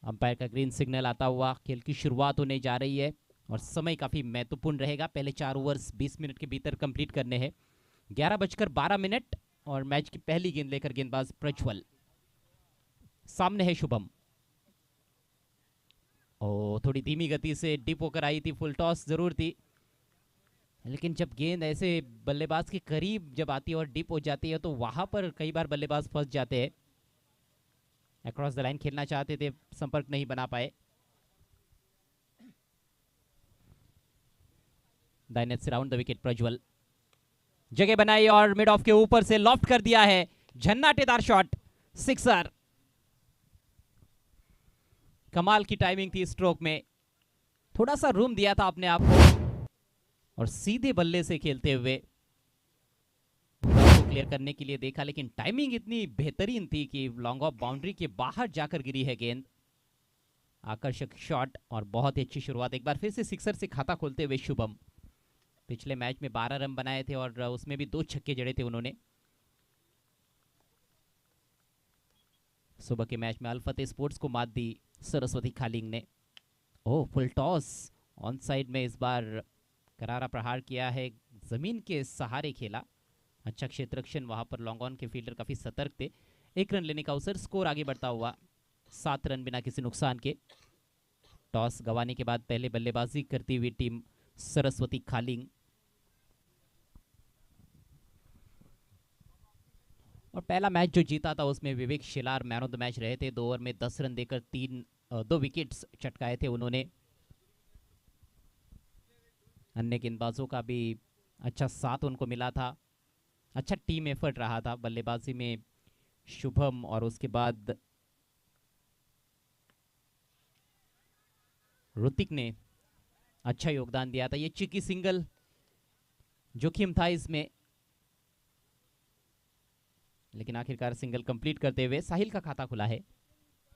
Umpire का green signal आता हुआ खेल की शुरुआत होने जा रही है और समय काफी महत्वपूर्ण रहेगा। पहले 4 ओवर्स 20 मिनट के भीतर कंप्लीट करने हैं। 11:12 और मैच की पहली गेंद लेकर गेंदबाज प्रज्वल, सामने है शुभम। ओ, थोड़ी धीमी गति से डिप होकर आई थी, फुल टॉस जरूर थी, लेकिन जब गेंद ऐसे बल्लेबाज के करीब जब आती है और डिप हो जाती है तो वहां पर कई बार बल्लेबाज फंस जाते हैं। अक्रॉस द लाइन खेलना चाहते थे, संपर्क नहीं बना पाए। दाइनेट से राउंड द विकेट प्रज्वल, जगह बनाई और मिड ऑफ के ऊपर से लॉफ्ट कर दिया है, झन्नाटेदार शॉट, सिक्सर। कमाल की टाइमिंग थी स्ट्रोक में, थोड़ा सा रूम दिया था अपने आप को और सीधे बल्ले से खेलते हुए को क्लियर करने के लिए देखा, लेकिन टाइमिंग इतनी बेहतरीन थी कि लॉन्ग ऑफ बाउंड्री के बाहर जाकर गिरी है गेंद। आकर्षक शॉट और बहुत ही अच्छी शुरुआत, एक बार फिर से सिक्सर से खाता खोलते हुए शुभम। पिछले मैच में 12 रन बनाए थे और उसमें भी 2 छक्के जड़े थे उन्होंने। सुबह के मैच में अल्फते स्पोर्ट्स को मात दी सरस्वती खालिंग ने। ओह, फुल टॉस ऑन साइड में इस बार करारा प्रहार किया है, जमीन के सहारे खेला। अच्छा क्षेत्ररक्षण वहां पर, लॉन्ग ऑन के फील्डर काफी सतर्क थे। 1 रन लेने का अवसर, स्कोर आगे बढ़ता हुआ 7 रन बिना किसी नुकसान के। टॉस गंवाने के बाद पहले बल्लेबाजी करती हुई टीम सरस्वती खालिंग, और पहला मैच जो जीता था उसमें विवेक शिलार मैन ऑफ द मैच रहे थे। 2 ओवर में 10 रन देकर 2 विकेट्स चटकाए थे उन्होंने। अन्य गेंदबाजों का भी अच्छा साथ उनको मिला था, अच्छा टीम एफर्ट रहा था। बल्लेबाजी में शुभम और उसके बाद ऋतिक ने अच्छा योगदान दिया था। ये चिकी सिंगल जोखिम था इसमें, लेकिन आखिरकार सिंगल कंप्लीट करते हुए साहिल का खाता खुला है।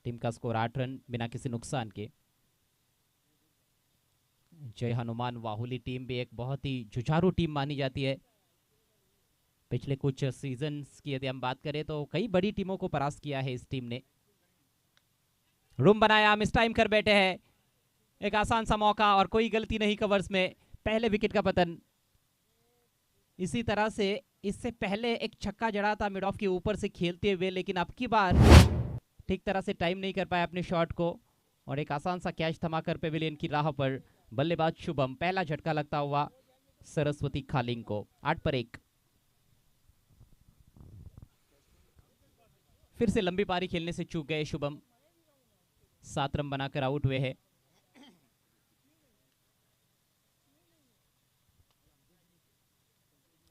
टीम का स्कोर 8 रन बिना किसी नुकसान के। जय हनुमान वाहुली टीम भी एक बहुत ही जुझारू टीम मानी जाती है। पिछले कुछ सीजन्स की यदि हम बात करें तो कई बड़ी टीमों को परास्त किया है इस टीम ने। रूम बनाया, मिस टाइम कर बैठे हैं, एक आसान सा मौका और कोई गलती नहीं कवर्स में, पहले विकेट का पतन। इसी तरह से इससे पहले एक छक्का जड़ा था मिड ऑफ के ऊपर से खेलते हुए, लेकिन अब की बार ठीक तरह से टाइम नहीं कर पाया अपने शॉट को और एक आसान सा कैच थमाकर पेविलियन की राह पर बल्लेबाज शुभम। पहला झटका लगता हुआ सरस्वती खालिंग को। 8 पर 1। फिर से लंबी पारी खेलने से चूक गए शुभम, 7 रन बनाकर आउट हुए हैं।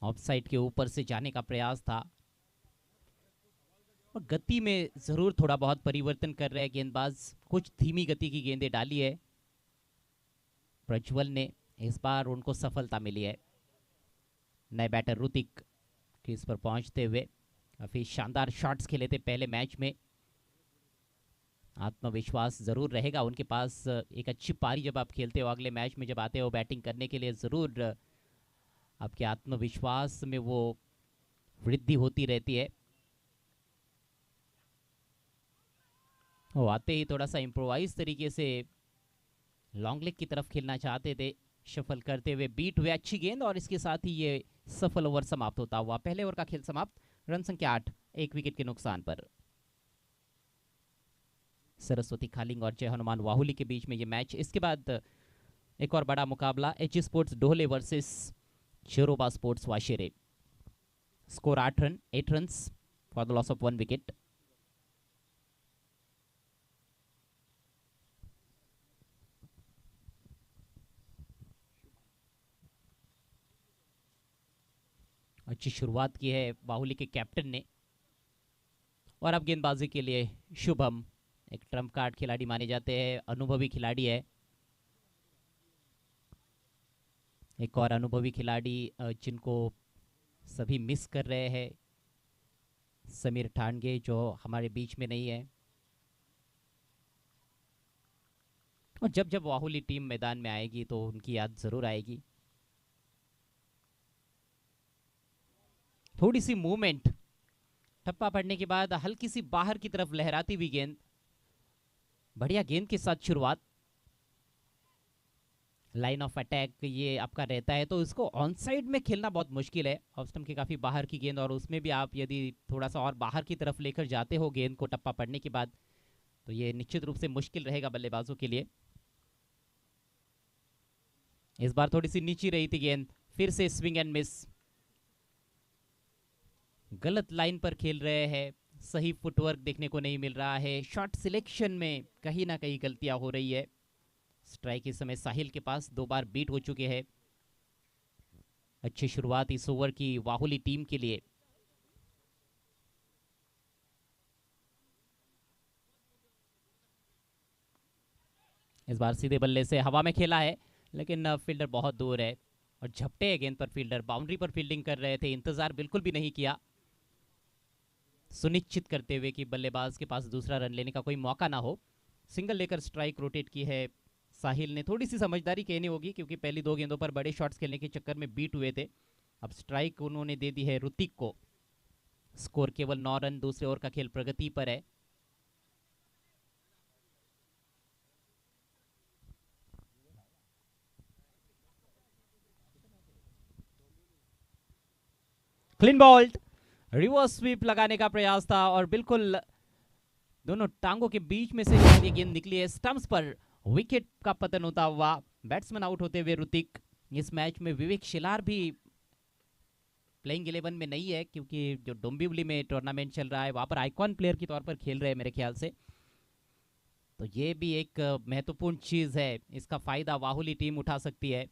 ऑफ साइड के ऊपर से जाने का प्रयास था और गति में जरूर थोड़ा बहुत परिवर्तन कर रहे हैं गेंदबाज, कुछ धीमी गति की गेंदें डाली है प्रज्वल ने, इस बार उनको सफलता मिली है। नए बैटर ऋतिक क्रीज पर पहुंचते हुए काफी शानदार शॉट्स खेले थे पहले मैच में। आत्मविश्वास जरूर रहेगा उनके पास। एक अच्छी पारी जब आप खेलते हो, अगले मैच में जब आते हो बैटिंग करने के लिए, जरूर आपके आत्मविश्वास में वो वृद्धि होती रहती है। वो आते ही थोड़ा सा इम्प्रोवाइज तरीके से लॉन्ग लेग की तरफ खेलना चाहते थे, शफल करते हुए बीट हुए अच्छी गेंद और इसके साथ ही ये सफल ओवर समाप्त होता हुआ। पहले ओवर का खेल समाप्त, रन संख्या 8, 1 विकेट के नुकसान पर। सरस्वती खालिंग और जय हनुमान वाहुली के बीच में ये मैच। इसके बाद एक और बड़ा मुकाबला, एच स्पोर्ट्स ढोले वर्सेस शेरोबा स्पोर्ट्स वाशेरे। Score 8 run, 8 run for the loss of 1 wicket. अच्छी शुरुआत की है बाहुली के कैप्टन ने और अब गेंदबाजी के लिए शुभम, एक ट्रम्प कार्ड खिलाड़ी माने जाते हैं, अनुभवी खिलाड़ी है। एक और अनुभवी खिलाड़ी जिनको सभी मिस कर रहे हैं, समीर ठानगे, जो हमारे बीच में नहीं है। और जब जब वाहुली टीम मैदान में आएगी तो उनकी याद जरूर आएगी। थोड़ी सी मूवमेंट, ठप्पा पड़ने के बाद हल्की सी बाहर की तरफ लहराती हुई गेंद, बढ़िया गेंद के साथ शुरुआत, लाइन ऑफ अटैक ये आपका रहता है, तो इसको ऑन साइड में खेलना बहुत मुश्किल है। ऑफ स्टंप के काफी बाहर की गेंद, और उसमें भी आप यदि थोड़ा सा और बाहर की तरफ लेकर जाते हो गेंद को टप्पा पड़ने के बाद, तो ये निश्चित रूप से मुश्किल रहेगा बल्लेबाजों के लिए। इस बार थोड़ी सी नीची रही थी गेंद, फिर से स्विंग एंड मिस। गलत लाइन पर खेल रहे हैं, सही फुटवर्क देखने को नहीं मिल रहा है, शॉट सिलेक्शन में कहीं ना कहीं गलतियां हो रही है। स्ट्राइक इस समय साहिल के पास 2 बार बीट हो चुके हैं। अच्छी शुरुआत इस ओवर की वाहुली टीम के लिए। इस बार सीधे बल्ले से हवा में खेला है, लेकिन फील्डर बहुत दूर है और झपटे है गेंद पर। फील्डर बाउंड्री पर फील्डिंग कर रहे थे, इंतजार बिल्कुल भी नहीं किया, सुनिश्चित करते हुए कि बल्लेबाज के पास दूसरा रन लेने का कोई मौका ना हो। सिंगल लेकर स्ट्राइक रोटेट की है साहिल ने। थोड़ी सी समझदारी कहनी होगी, क्योंकि पहली 2 गेंदों पर बड़े शॉट्स खेलने के चक्कर में बीट हुए थे। अब स्ट्राइक उन्होंने दे दी है ऋतिक को। स्कोर केवल 9 रन, दूसरे ओवर का खेल प्रगति पर है। क्लीन बॉल्ड, रिवर्स स्वीप लगाने का प्रयास था और बिल्कुल दोनों टांगों के बीच में से ये गेंद निकली है स्टंप्स पर। विकेट का पतन होता हुआ बैट्समैन आउट होते हुए ऋतिक। इस मैच में विवेक शिलार भी प्लेइंग 11 में नहीं है, क्योंकि जो डोंबिवली में टूर्नामेंट चल रहा है वहां पर आइकॉन प्लेयर के तौर पर खेल रहे हैं मेरे ख्याल से। तो ये भी एक महत्वपूर्ण चीज है, इसका फायदा वाहुली टीम उठा सकती है।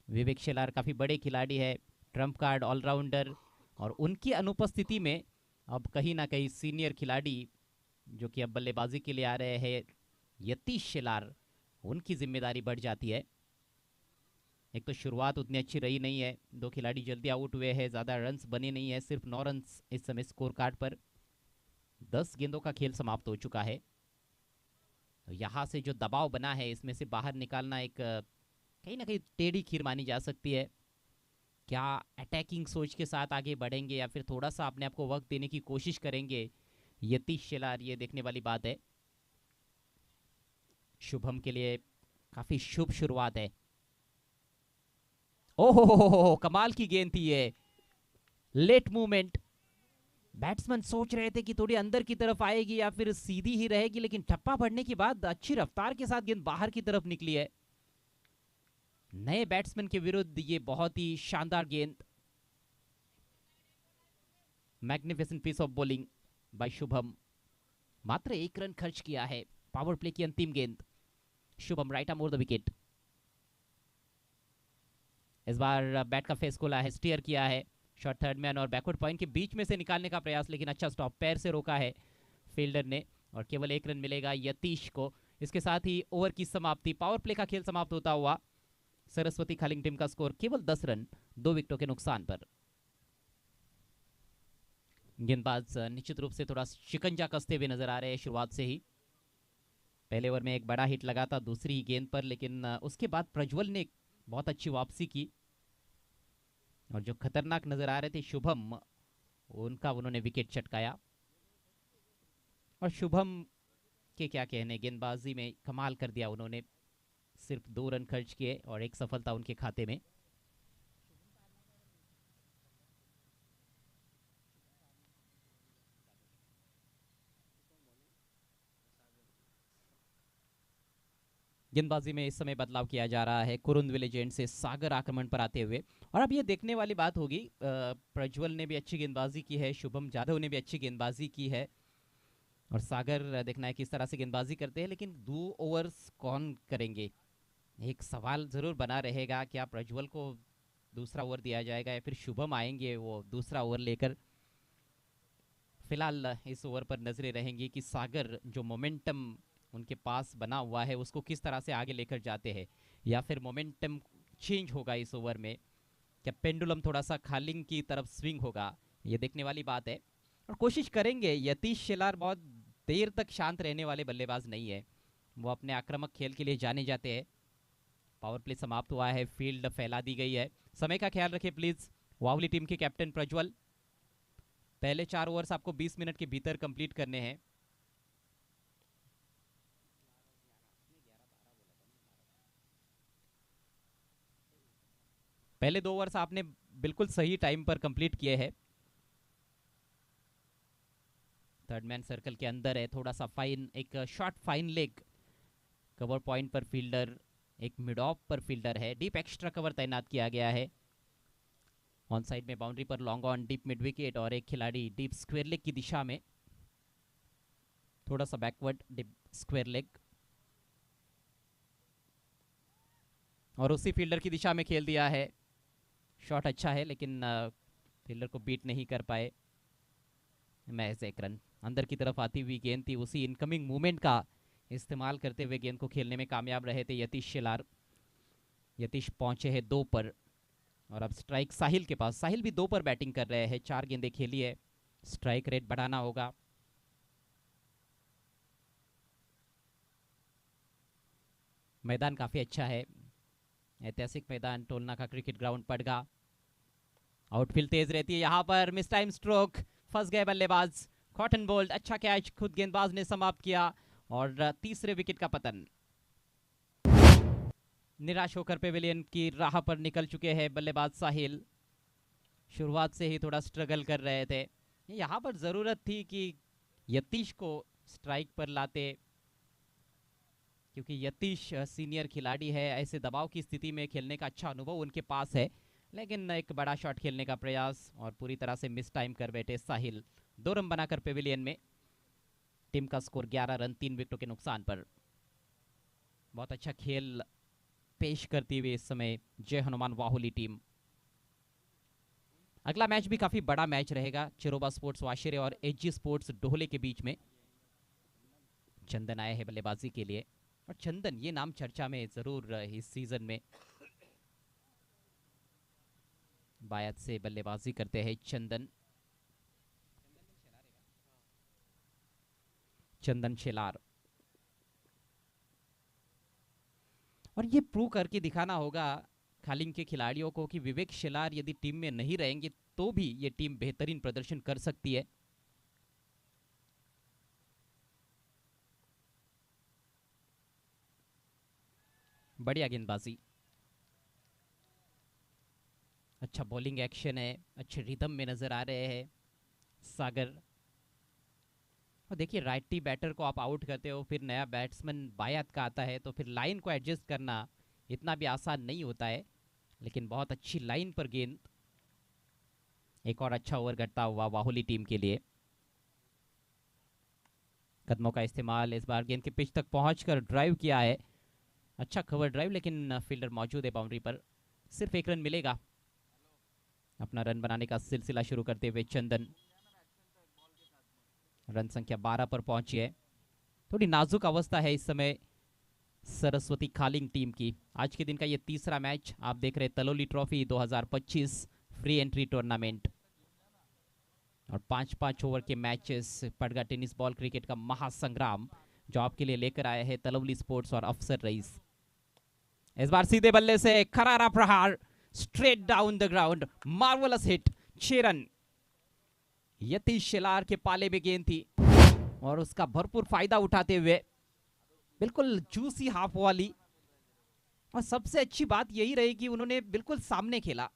विवेक शिलार काफी बड़े खिलाड़ी है, ट्रम्प कार्ड ऑलराउंडर, और उनकी अनुपस्थिति में अब कहीं ना कहीं सीनियर खिलाड़ी जो कि अब बल्लेबाजी के लिए आ रहे हैं, यतीश शिलार, उनकी जिम्मेदारी बढ़ जाती है। एक तो शुरुआत उतनी अच्छी रही नहीं है, 2 खिलाड़ी जल्दी आउट हुए हैं, ज़्यादा रन्स बने नहीं है, सिर्फ 9 रन्स इस समय स्कोर कार्ड पर। 10 गेंदों का खेल समाप्त हो चुका है। तो यहाँ से जो दबाव बना है इसमें से बाहर निकालना एक कहीं ना कहीं टेढ़ी खीर मानी जा सकती है। क्या अटैकिंग सोच के साथ आगे बढ़ेंगे या फिर थोड़ा सा अपने आप को वक्त देने की कोशिश करेंगे यतीश शिलार, ये देखने वाली बात है। शुभम के लिए काफी शुभ शुरुआत है। ओहो, कमाल की गेंद थी ये, लेट मूवमेंट। बैट्समैन सोच रहे थे कि थोड़ी अंदर की तरफ आएगी या फिर सीधी ही रहेगी, लेकिन ठप्पा पड़ने के बाद अच्छी रफ्तार के साथ गेंद बाहर की तरफ निकली है। नए बैट्समैन के विरुद्ध ये बहुत ही शानदार गेंद। Magnificent piece of bowling by Shubham. मात्र 1 रन खर्च किया है, पावर प्ले की अंतिम गेंद। Shubham right arm over the wicket. इस बार बैट का फेस खोला है, स्टीयर किया है, शॉट थर्ड मैन और बैकवर्ड पॉइंट के बीच में से निकालने का प्रयास, लेकिन अच्छा स्टॉप, पैर से रोका है फील्डर ने, और केवल 1 रन मिलेगा यतीश को। इसके साथ ही ओवर की समाप्ति, पावर प्ले का खेल समाप्त होता हुआ सरस्वती खालिंग टीम का स्कोर केवल 10 रन 2 विकेटों के नुकसान पर। गेंदबाज निश्चित रूप से थोड़ा शिकंजा कसते हुए नजर आ रहे हैं शुरुआत से ही। पहले ओवर में एक बड़ा हिट लगा था दूसरी गेंद पर, लेकिन उसके बाद प्रज्वल ने बहुत अच्छी वापसी की, और जो खतरनाक नजर आ रहे थे शुभम, उनका उन्होंने विकेट चटकाया। और शुभम के क्या कहने, गेंदबाजी में कमाल कर दिया उन्होंने। सिर्फ 2 रन खर्च किए और एक सफलता उनके खाते में। गेंदबाजी में इस समय बदलाव किया जा रहा है, कुरुंद लेजेंड से सागर आक्रमण पर आते हुए। और अब ये देखने वाली बात होगी, प्रज्वल ने भी अच्छी गेंदबाजी की है, शुभम जाधव ने भी अच्छी गेंदबाजी की है, और सागर देखना है किस तरह से गेंदबाजी करते हैं। लेकिन 2 ओवर्स कौन करेंगे, एक सवाल जरूर बना रहेगा। क्या प्रज्वल को दूसरा ओवर दिया जाएगा या फिर शुभम आएंगे वो दूसरा ओवर लेकर। फिलहाल इस ओवर पर नजरें रहेंगी कि सागर जो मोमेंटम उनके पास बना हुआ है उसको किस तरह से आगे लेकर जाते हैं, या फिर मोमेंटम चेंज होगा इस ओवर में। क्या पेंडुलम थोड़ा सा खालिंग की तरफ स्विंग होगा, ये देखने वाली बात है। और कोशिश करेंगे, यतीश शिलार बहुत देर तक शांत रहने वाले बल्लेबाज नहीं है, वो अपने आक्रामक खेल के लिए जाने जाते हैं। पावर प्ले समाप्त हुआ है, फील्ड फैला दी गई है। समय का ख्याल रखें प्लीज, वावली टीम के कैप्टन प्रज्वल। पहले 4 ओवर्स आपको 20 मिनट के भीतर कंप्लीट करने हैं। पहले 2 ओवर्स आपने बिल्कुल सही टाइम पर कंप्लीट किए हैं। थर्ड मैन सर्कल के अंदर है, थोड़ा सा फाइन, एक short fine leg, cover point पर फील्डर, एक मिड ऑफ पर फील्डर है, डीप एक्स्ट्रा कवर तैनात किया गया है। ऑन साइड में बाउंड्री पर long on, deep mid wicket और एक खिलाड़ी डीप स्क्वायर लेग की दिशा में, थोड़ा सा बैकवर्ड डीप स्क्वायर लेग, और उसी फील्डर की दिशा में खेल दिया है। शॉट अच्छा है लेकिन फील्डर को बीट नहीं कर पाए। महज एक रन। अंदर की तरफ आती हुई गेंद थी, उसी इनकमिंग मूवमेंट का इस्तेमाल करते हुए गेंद को खेलने में कामयाब रहे थे यतीश शेलार। यतीश पहुंचे हैं 2 पर और अब स्ट्राइक साहिल के पास। साहिल भी 2 पर बैटिंग कर रहे हैं, 4 गेंदें खेली है, स्ट्राइक रेट बढ़ाना होगा। मैदान काफी अच्छा है, ऐतिहासिक मैदान टोलना का क्रिकेट ग्राउंड पड़गा। आउटफील्ड तेज रहती है, यहाँ पर मिस टाइम स्ट्रोक, फंस गए बल्लेबाज। कॉटन बोल्ड, अच्छा कैच खुद गेंदबाज ने समाप्त किया और तीसरे विकेट का पतन। निराश होकर पेविलियन की राह पर निकल चुके हैं बल्लेबाज साहिल। शुरुआत से ही थोड़ा स्ट्रगल कर रहे थे, यहाँ पर जरूरत थी कि यतीश को स्ट्राइक पर लाते, क्योंकि यतीश सीनियर खिलाड़ी है, ऐसे दबाव की स्थिति में खेलने का अच्छा अनुभव उनके पास है। लेकिन एक बड़ा शॉट खेलने का प्रयास और पूरी तरह से मिस टाइम कर बैठे साहिल। 2 रन बनाकर पेविलियन में। टीम का स्कोर 11 रन 3 विकेटों के नुकसान पर। बहुत अच्छा खेल पेश करती हुई इस समय जय हनुमान वाहुली टीम। अगला मैच भी काफी बड़ा मैच रहेगा, चिरोबा स्पोर्ट्स वाशिरे और एजी स्पोर्ट्स डोहले के बीच में। चंदन आए हैं बल्लेबाजी के लिए, और चंदन ये नाम चर्चा में जरूर इस सीजन में। बायत से बल्लेबाजी करते हैं चंदन शेलार। और ये प्रूव करके दिखाना होगा खालिंग के खिलाड़ियों को कि विवेक शेलार यदि टीम में नहीं रहेंगे तो भी ये टीम बेहतरीन प्रदर्शन कर सकती है। बढ़िया गेंदबाजी, अच्छा बॉलिंग एक्शन है, अच्छे रिदम में नजर आ रहे हैं सागर। और देखिए राइटी बैटर को आप आउट करते हो, फिर नया बैट्समैन बायत का आता है, तो फिर लाइन को एडजस्ट करना इतना भी आसान नहीं होता है। लेकिन बहुत अच्छी लाइन पर गेंद। एक और अच्छा ओवर घटता हुआ वाहुली टीम के लिए। कदमों का इस्तेमाल, इस बार गेंद के पिच तक पहुंचकर ड्राइव किया है, अच्छा कवर ड्राइव, लेकिन फील्डर मौजूद है बाउंड्री पर। सिर्फ 1 रन मिलेगा। अपना रन बनाने का सिलसिला शुरू करते हुए चंदन। रन संख्या 12 पर पहुंची है। थोड़ी नाजुक अवस्था है इस समय सरस्वती खालिंग टीम की। आज के दिन का ये तीसरा मैच आप देख रहे तलोली ट्रॉफी 2025 फ्री एंट्री टूर्नामेंट, और 5-5 ओवर के मैचेस, पड़गा टेनिस बॉल क्रिकेट का महासंग्राम जो आपके लिए लेकर आए हैं तलोली स्पोर्ट्स और अफसर रईस। इस बार सीधे बल्ले से करारा प्रहार, straight down the ground, marvellous hit, 6 run. Yatish Shelar के पाले में गेंद थी और उसका भरपूर फायदा उठाते हुए बिल्कुल जूसी हाफ वाली। और सबसे अच्छी बात यही रही कि उन्होंने बिल्कुल सामने खेला,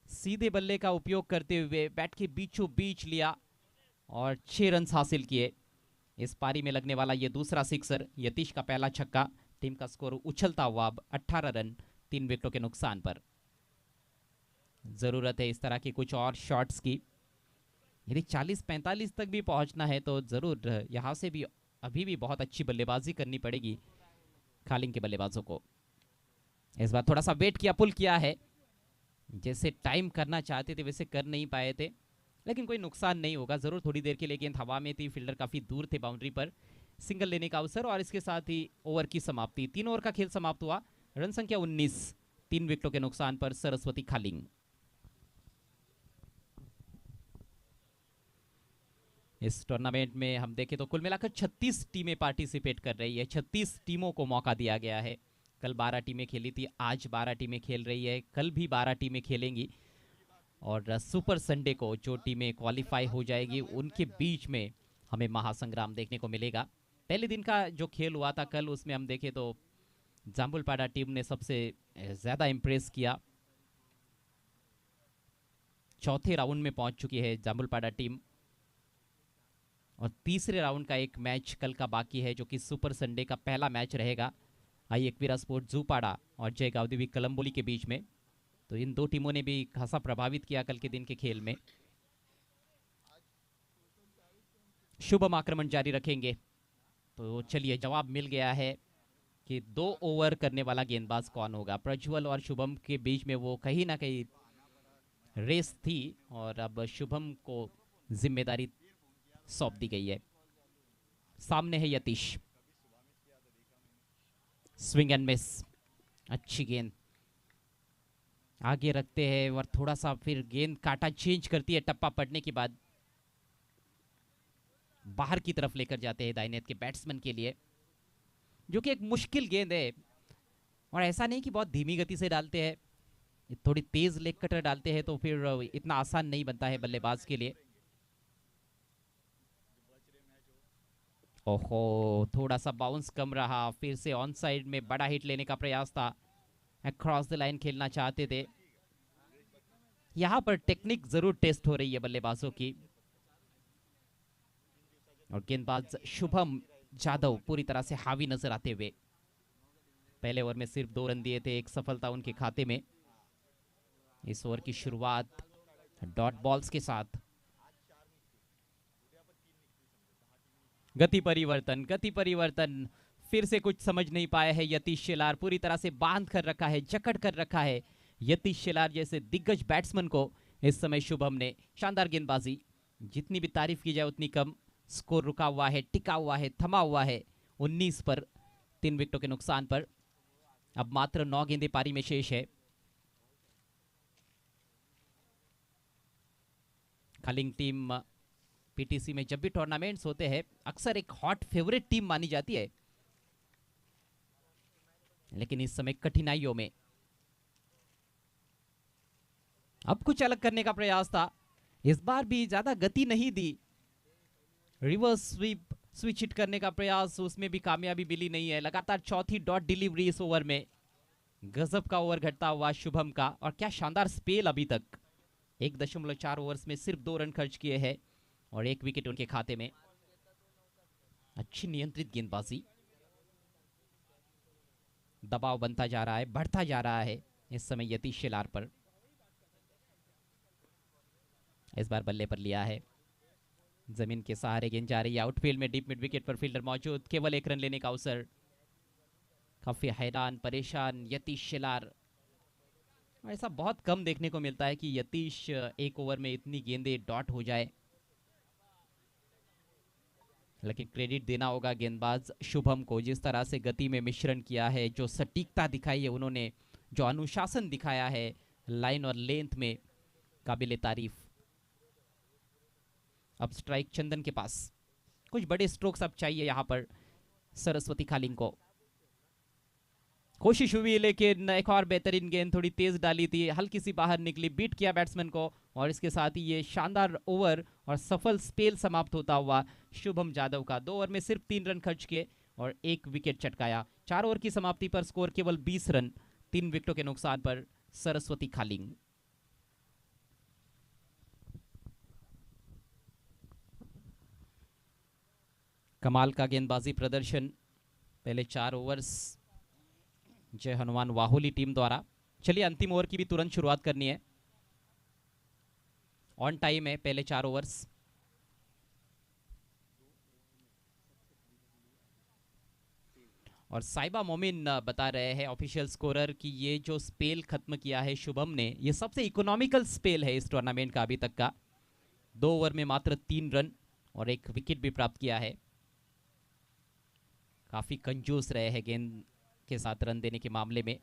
सीधे बल्ले का उपयोग करते हुए बैट के बीचों बीच लिया और 6 रन हासिल किए। इस पारी में लगने वाला ये दूसरा सिक्सर, यतीश का पहला छक्का। टीम का स्कोर उछलता हुआ अब 18 रन 3 विकेटों के नुकसान पर। जरूरत है इस तरह की कुछ और शॉट्स की। यदि 40-45 तक भी पहुंचना है तो जरूर यहां से भी अभी भी बहुत अच्छी बल्लेबाजी करनी पड़ेगी खालिंग के बल्लेबाजों को। इस बार थोड़ा सा वेट किया, पुल किया है, जैसे टाइम करना चाहते थे वैसे कर नहीं पाए थे, लेकिन कोई नुकसान नहीं होगा। जरूर थोड़ी देर के लिए गेंद हवा में थी, फील्डर काफी दूर थे बाउंड्री पर। सिंगल लेने का अवसर और इसके साथ ही ओवर की समाप्ति। 3 ओवर का खेल समाप्त हुआ। रन संख्या 19, 3 विकेटों के नुकसान पर सरस्वती खालिंग। इस टूर्नामेंट में हम देखें तो कुल मिलाकर 36 टीमें पार्टिसिपेट कर रही है। 36 टीमों को मौका दिया गया है। कल 12 टीमें खेली थी, आज 12 टीमें खेल रही है, कल भी 12 टीमें खेलेंगी। और सुपर संडे को जो टीमें क्वालिफाई हो जाएगी उनके बीच में हमें महासंग्राम देखने को मिलेगा। पहले दिन का जो खेल हुआ था कल, उसमें हम देखें तो जाम्बुलपाड़ा टीम ने सबसे ज़्यादा इम्प्रेस किया। चौथे राउंड में पहुंच चुकी है जामुलपाड़ा टीम, और तीसरे राउंड का एक मैच कल का बाकी है जो कि सुपर संडे का पहला मैच रहेगा आई एकवीरा स्पोर्ट जूपाड़ा और जय गावदेवी कलम्बोली के बीच में। तो इन दो टीमों ने भी खासा प्रभावित किया कल के दिन के खेल में। शुभम आक्रमण जारी रखेंगे, तो चलिए जवाब मिल गया है कि 2 ओवर करने वाला गेंदबाज कौन होगा। प्रज्वल और शुभम के बीच में वो कहीं ना कहीं रेस थी और अब शुभम को जिम्मेदारी सौंप दी गई है। सामने है यतीश, स्विंग एंड मिस, अच्छी गेंद आगे रखते हैं और थोड़ा सा फिर गेंद काटा चेंज करती है टप्पा पड़ने के बाद, बाहर की तरफ लेकर जाते हैं दाहिने हाथ के बैट्समैन के लिए, जो कि एक मुश्किल गेंद है। और ऐसा नहीं कि बहुत धीमी गति से डालते हैं, थोड़ी तेज लेग कटर डालते हैं तो फिर इतना आसान नहीं बनता है बल्लेबाज के लिए। ओहो, थोड़ा सा बाउंस कम रहा, फिर से ऑन साइड में बड़ा हिट लेने का प्रयास था, क्रॉस द लाइन खेलना चाहते थे। यहां पर टेक्निक जरूर टेस्ट हो रही है बल्लेबाजों की, और गेंदबाज शुभम जादव पूरी तरह से हावी नजर आते हुए। पहले ओवर में सिर्फ 2 रन दिए थे, एक सफलता उनके खाते में। इस ओवर की शुरुआत डॉट बॉल्स के साथ। गति परिवर्तन, गति परिवर्तन, फिर से कुछ समझ नहीं पाए हैं यतीश शेलार, पूरी तरह से बांध कर रखा है, जकड़ कर रखा है यतीश शेलार जैसे दिग्गज बैट्समैन को। इस समय शुभम ने शानदार गेंदबाजी, जितनी भी तारीफ की जाए उतनी कम। स्कोर रुका हुआ है, टिका हुआ है, थमा हुआ है 19 पर, 3 विकेटों के नुकसान पर। अब मात्र 9 गेंदें पारी में शेष है। कलिंग टीम पीटीसी में जब भी टूर्नामेंट्स होते हैं अक्सर एक हॉट फेवरेट टीम मानी जाती है, लेकिन इस समय कठिनाइयों में अब कुछ अलग करने का प्रयास था। इस बार भी ज्यादा गति नहीं दी, रिवर्स स्विच हिट करने का प्रयास, उसमें भी कामयाबी मिली नहीं है। लगातार चौथी डॉट डिलीवरी इस ओवर में, गजब का ओवर घटता हुआ शुभम का, और क्या शानदार स्पेल अभी तक। 1.4 ओवर्स में सिर्फ 2 रन खर्च किए हैं और 1 विकेट उनके खाते में। अच्छी नियंत्रित गेंदबाजी, दबाव बनता जा रहा है, बढ़ता जा रहा है इस समय यतीश शेलार पर। इस बार बल्ले पर लिया है, जमीन के सहारे गेंद जा रही है आउटफील्ड में, डीप मिड विकेट पर फील्डर मौजूद, केवल 1 रन लेने का अवसर। काफी हैरान परेशान यतीश शेलार। ऐसा बहुत कम देखने को मिलता है कि यतीश 1 ओवर में इतनी गेंदें डॉट हो जाए, लेकिन क्रेडिट देना होगा गेंदबाज शुभम को, जिस तरह से गति में मिश्रण किया है, जो सटीकता दिखाई है उन्होंने, जो अनुशासन दिखाया है लाइन और लेंथ में, काबिले तारीफ। अब स्ट्राइक चंदन के पास, कुछ बड़े स्ट्रोक्स अब चाहिए यहां पर सरस्वती खालिंग को। कोशिश हुई लेकिन एक और बेहतरीन गेंद, थोड़ी तेज डाली थी, हल्की सी बाहर निकली, बीट किया बैट्समैन को, और इसके साथ ही ये शानदार ओवर और सफल स्पेल समाप्त होता हुआ शुभम जादव का। 2 ओवर में सिर्फ 3 रन खर्च किए और 1 विकेट चटकाया। 4 ओवर की समाप्ति पर स्कोर केवल 20 रन, 3 विकेटों के नुकसान पर सरस्वती खालिंग। कमाल का गेंदबाजी प्रदर्शन पहले 4 ओवर्स जय हनुमान वाहुली टीम द्वारा। चलिए अंतिम ओवर की भी तुरंत शुरुआत करनी है, ऑन टाइम है पहले 4 ओवर्स। और साइबा मोमिन बता रहे हैं ऑफिशियल स्कोरर कि ये जो स्पेल खत्म किया है शुभम ने, ये सबसे इकोनॉमिकल स्पेल है इस टूर्नामेंट का अभी तक का। 2 ओवर में मात्र 3 रन और 1 विकेट भी प्राप्त किया है। काफी कंजूस रहे हैं गेंद के साथ रन देने के मामले में,